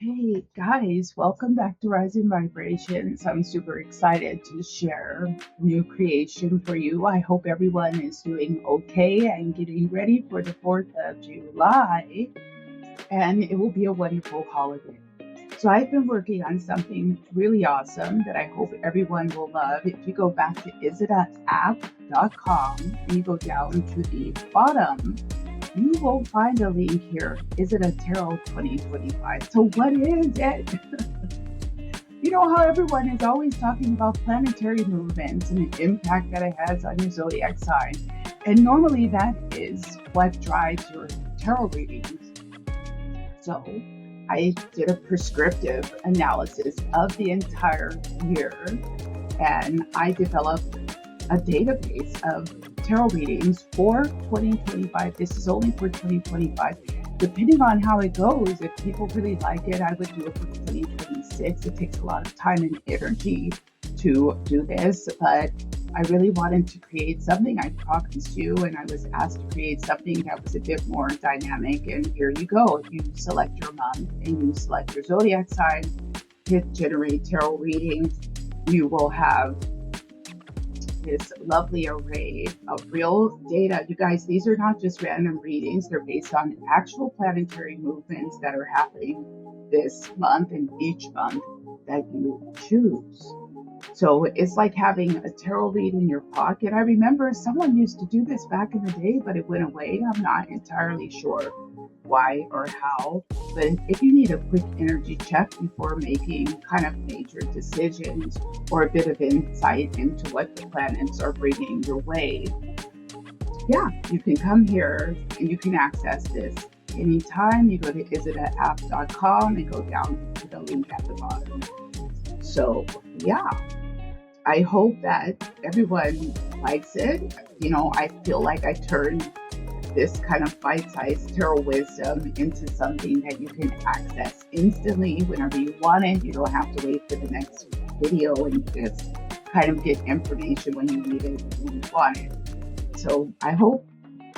Hey guys, welcome back to Rising Vibrations. I'm super excited to share new creation for you. I hope everyone is doing okay and getting ready for the 4th of July, and it will be a wonderful holiday. So, I've been working on something really awesome that I hope everyone will love. If you go back to ISADAapp.com and you go down to the bottom, you will find a link here. Is it a Tarot 2025? So, what is it? You know how everyone is always talking about planetary movements and the impact that it has on your zodiac sign. And normally that is what drives your tarot readings. So, I did a prescriptive analysis of the entire year and I developed a database of tarot readings for 2025. This is only for 2025. Depending on how it goes, if people really like it, I would do it for 2026. It takes a lot of time and energy to do this, but I really wanted to create something. I promised you, and I was asked to create something that was a bit more dynamic. And here you go. You select your month and you select your zodiac sign, hit generate tarot readings. You will have this lovely array of real data. You guys, these are not just random readings, they're based on actual planetary movements that are happening this month and each month that you choose. So it's like having a tarot read in your pocket. I remember someone used to do this back in the day, but it went away. I'm not entirely sure why or how. But if you need a quick energy check before making kind of major decisions or a bit of insight into what the planets are bringing your way, yeah, you can come here and you can access this anytime. You go to isadapp.com and go down to the link at the bottom. So, yeah, I hope that everyone likes it. You know, I feel like I turned this kind of bite-sized tarot wisdom into something that you can access instantly whenever you want it. You don't have to wait for the next video and you just kind of get information when you need it when you want it. So I hope,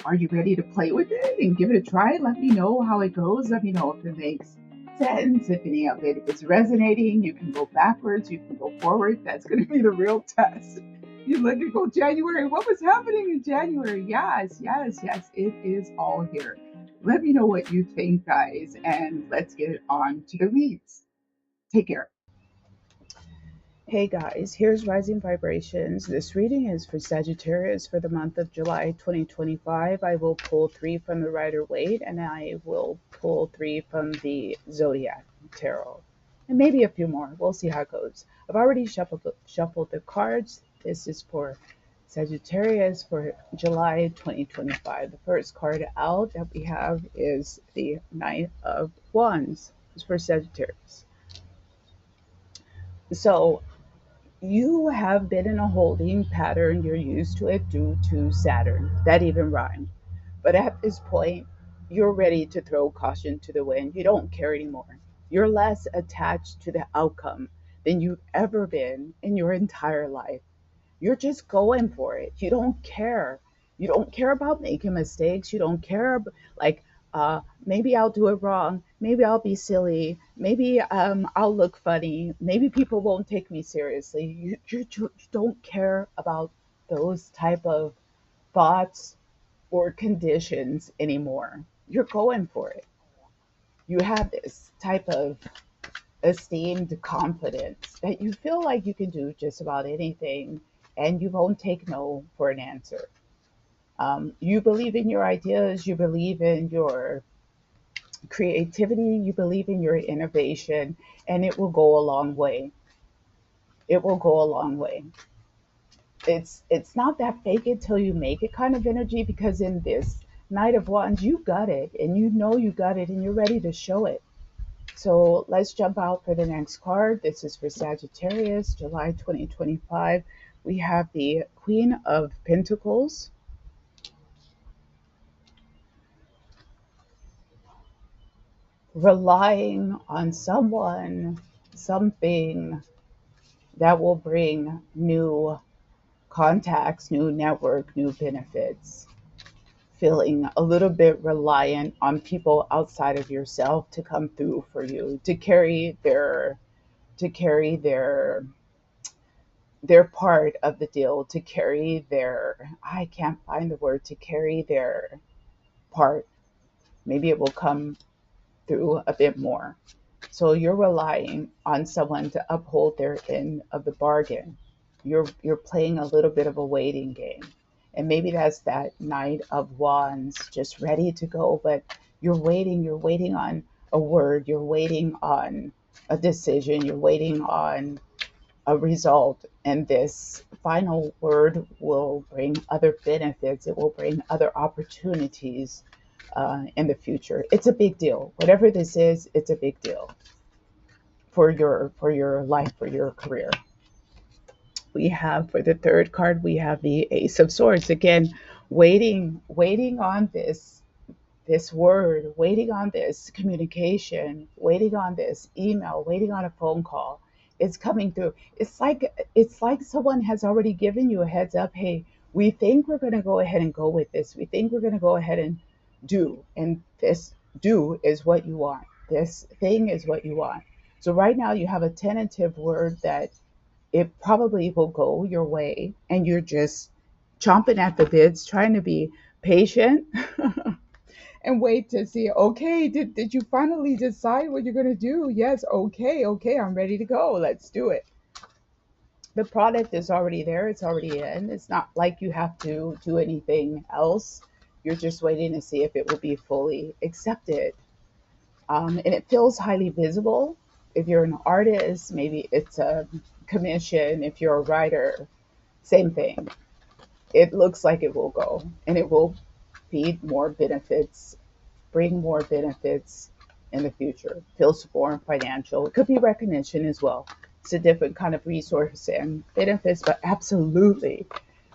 are you ready to play with it and give it a try? Let me know how it goes. Let me know if it makes sense, if any of it is resonating. You can go backwards, you can go forward. That's going to be the real test. You look and go, January, what was happening in January? Yes, yes, yes, it is all here. Let me know what you think, guys, and let's get on to the reads. Take care. Hey guys, here's Rising Vibrations. This reading is for Sagittarius for the month of July 2025. I will pull 3 from the Rider Waite and I will pull 3 from the Zodiac Tarot. And maybe a few more. We'll see how it goes. I've already shuffled the cards. This is for Sagittarius for July 2025. The first card out that we have is the Knight of Wands. It's for Sagittarius. So you have been in a holding pattern. You're used to it due to Saturn. That even rhymed. But at this point, you're ready to throw caution to the wind. You don't care anymore. You're less attached to the outcome than you've ever been in your entire life. You're just going for it. You don't care. You don't care about making mistakes. You don't care, like, maybe I'll do it wrong. Maybe I'll be silly. Maybe I'll look funny. Maybe people won't take me seriously. You don't care about those type of thoughts or conditions anymore. You're going for it. You have this type of esteemed confidence that you feel like you can do just about anything and you won't take no for an answer. You believe in your ideas, you believe in your creativity, you believe in your innovation, and it will go a long way. It will go a long way. It's not that fake it till you make it kind of energy, because in this Knight of Wands, you got it and you know you got it and you're ready to show it. So let's jump out for the next card. This is for Sagittarius, July 2025. We have the Queen of Pentacles, relying on someone, something that will bring new contacts, new network, new benefits. feeling a little bit reliant on people outside of yourself to come through for you, to carry their part of the deal, to carry their, I can't find the word, to carry their part. Maybe it will come through a bit more. So you're relying on someone to uphold their end of the bargain. You're playing a little bit of a waiting game. And maybe that's that Knight of Wands just ready to go, but you're waiting on a word, you're waiting on a decision, you're waiting on a result, and this final word will bring other benefits, it will bring other opportunities in the future. It's a big deal. Whatever this is, it's a big deal for your life, for your career. We have, for the third card, we have the Ace of Swords. Again, waiting on this word, waiting on this communication, waiting on this email, waiting on a phone call. It's coming through. It's like someone has already given you a heads up. Hey, we think we're going to go ahead and go with this. We think we're going to go ahead and do, and this do is what you want. This thing is what you want. So right now you have a tentative word that it probably will go your way, and you're just chomping at the bits, trying to be patient and wait to see, okay, did you finally decide what you're going to do? Yes, okay, I'm ready to go. Let's do it. The product is already there, it's already in. It's not like you have to do anything else. You're just waiting to see if it will be fully accepted. And it feels highly visible. If you're an artist, maybe it's a commission. If you're a writer, same thing. It looks like it will go, and it will feed more benefits, bring more benefits in the future. Feels more financial. It could be recognition as well. It's a different kind of resource and benefits, but absolutely.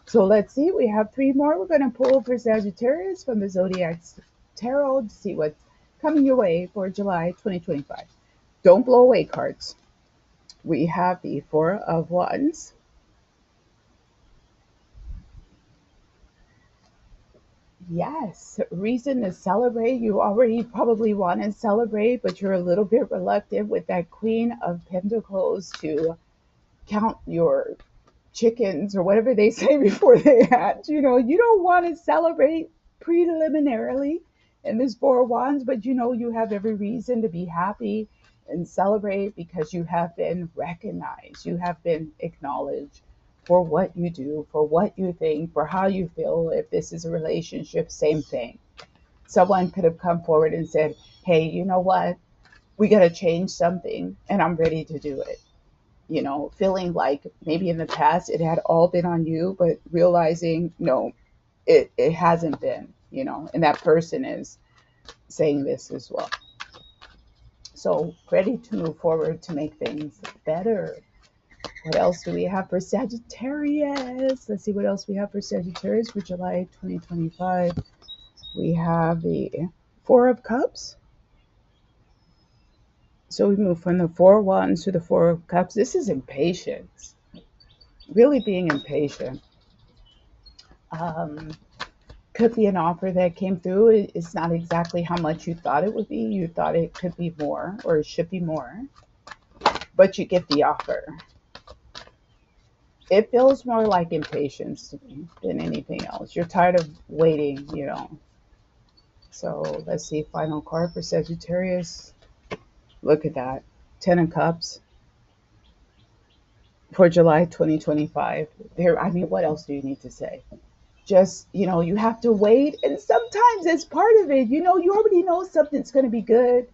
So let's see. We have three more. We're going to pull for Sagittarius from the Zodiac Tarot to see what's coming your way for July 2025. Don't blow away cards. We have the Four of Wands. Yes, reason to celebrate. You already probably want to celebrate, but you're a little bit reluctant with that Queen of Pentacles to count your chickens or whatever they say before they hatch. You don't want to celebrate preliminarily in this Four of Wands, but you have every reason to be happy and celebrate because you have been recognized, you have been acknowledged for what you do, for what you think, for how you feel. If this is a relationship, same thing. Someone could have come forward and said, hey, you know what? We got to change something, and I'm ready to do it. Feeling like maybe in the past it had all been on you, but realizing no, it hasn't been, and that person is saying this as well. So ready to move forward to make things better. What else do we have for Sagittarius? Let's see what else we have for Sagittarius for July 2025. We have the Four of Cups. So we move from the Four of Wands to the Four of Cups. This is impatience. Really being impatient. Could be an offer that came through. It's not exactly how much you thought it would be. You thought it could be more, or it should be more. But you get the offer. It feels more like impatience to me than anything else. You're tired of waiting, So let's see, final card for Sagittarius. Look at that. 10 of Cups for July 2025. What else do you need to say? Just, you have to wait. And sometimes it's part of it. You already know something's going to be good.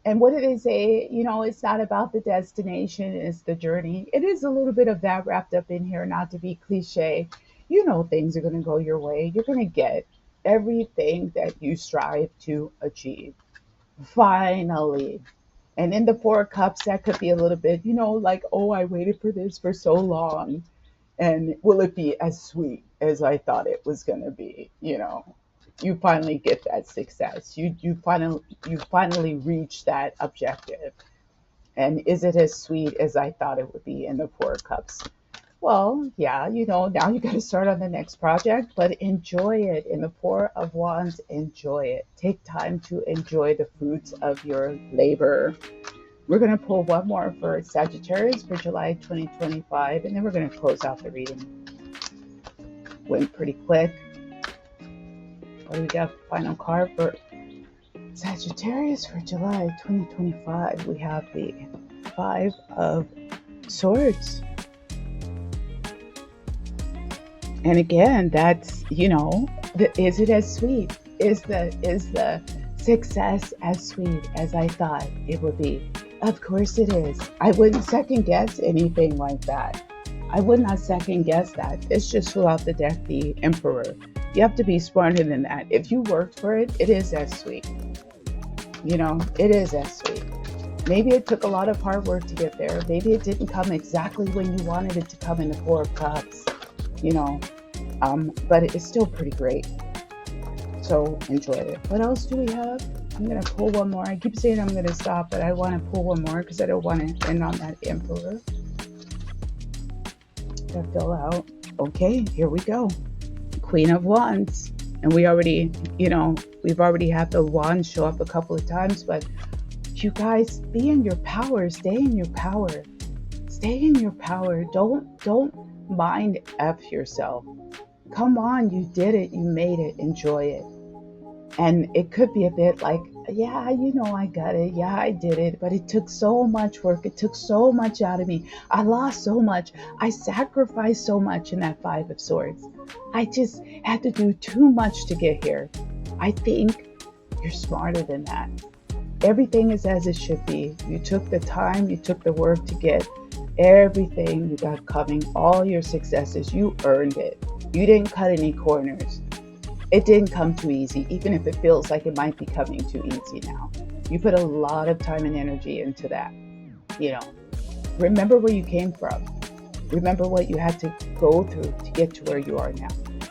And what do they say? It's not about the destination, it's the journey. It is a little bit of that wrapped up in here, not to be cliche. Things are going to go your way. You're going to get everything that you strive to achieve. Finally. And in the Four of Cups, that could be a little bit, like, oh, I waited for this for so long. And will it be as sweet as I thought it was going to be? You finally get that success. You finally reach that objective. And is it as sweet as I thought it would be in the Four of Cups? Well, yeah, now you got to start on the next project, but enjoy it. In the Four of Wands, enjoy it. Take time to enjoy the fruits of your labor. We're going to pull one more for Sagittarius for July 2025, and then we're going to close out the reading. Went pretty quick. What do we got? Final card for Sagittarius for July 2025. We have the Five of Swords. And again, that's, is it as sweet? Is the success as sweet as I thought it would be? Of course it is. I wouldn't second guess anything like that. I would not second guess that. It's just throughout the deck, the Emperor. You have to be smarter than that. If you worked for it, it is as sweet. It is as sweet. Maybe it took a lot of hard work to get there. Maybe it didn't come exactly when you wanted it to come in the Four of Cups, but it's still pretty great. So enjoy it. What else do we have? I'm going to pull one more. I keep saying I'm going to stop, but I want to pull one more because I don't want to end on that Emperor. That fell out. Okay, here we go. Queen of Wands. And we've already had the wands show up a couple of times, but you guys, be in your power. Stay in your power. Stay in your power. Don't mind F yourself. Come on, you did it. You made it. Enjoy it. And it could be a bit like, yeah, I got it. Yeah, I did it. But it took so much work. It took so much out of me. I lost so much. I sacrificed so much in that Five of Swords. I just had to do too much to get here. I think you're smarter than that. Everything is as it should be. You took the time, you took the work to get everything you got coming, all your successes. You earned it. You didn't cut any corners. It didn't come too easy, even if it feels like it might be coming too easy now. You put a lot of time and energy into that. Remember where you came from. Remember what you had to go through to get to where you are now.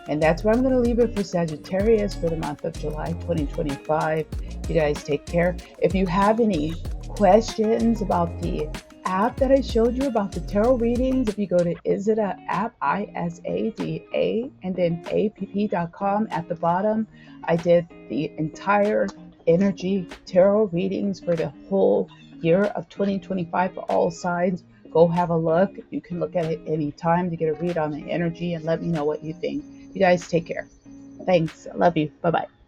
And that's where I'm going to leave it for Sagittarius for the month of July 2025. You guys take care. If you have any questions about the app that I showed you about the tarot readings, if you go to ISADA app, ISADA, and then app.com at the bottom, I did the entire energy tarot readings for the whole year of 2025 for all signs. Go have a look. You can look at it anytime to get a read on the energy and let me know what you think. You guys take care. Thanks. I love you. Bye-bye.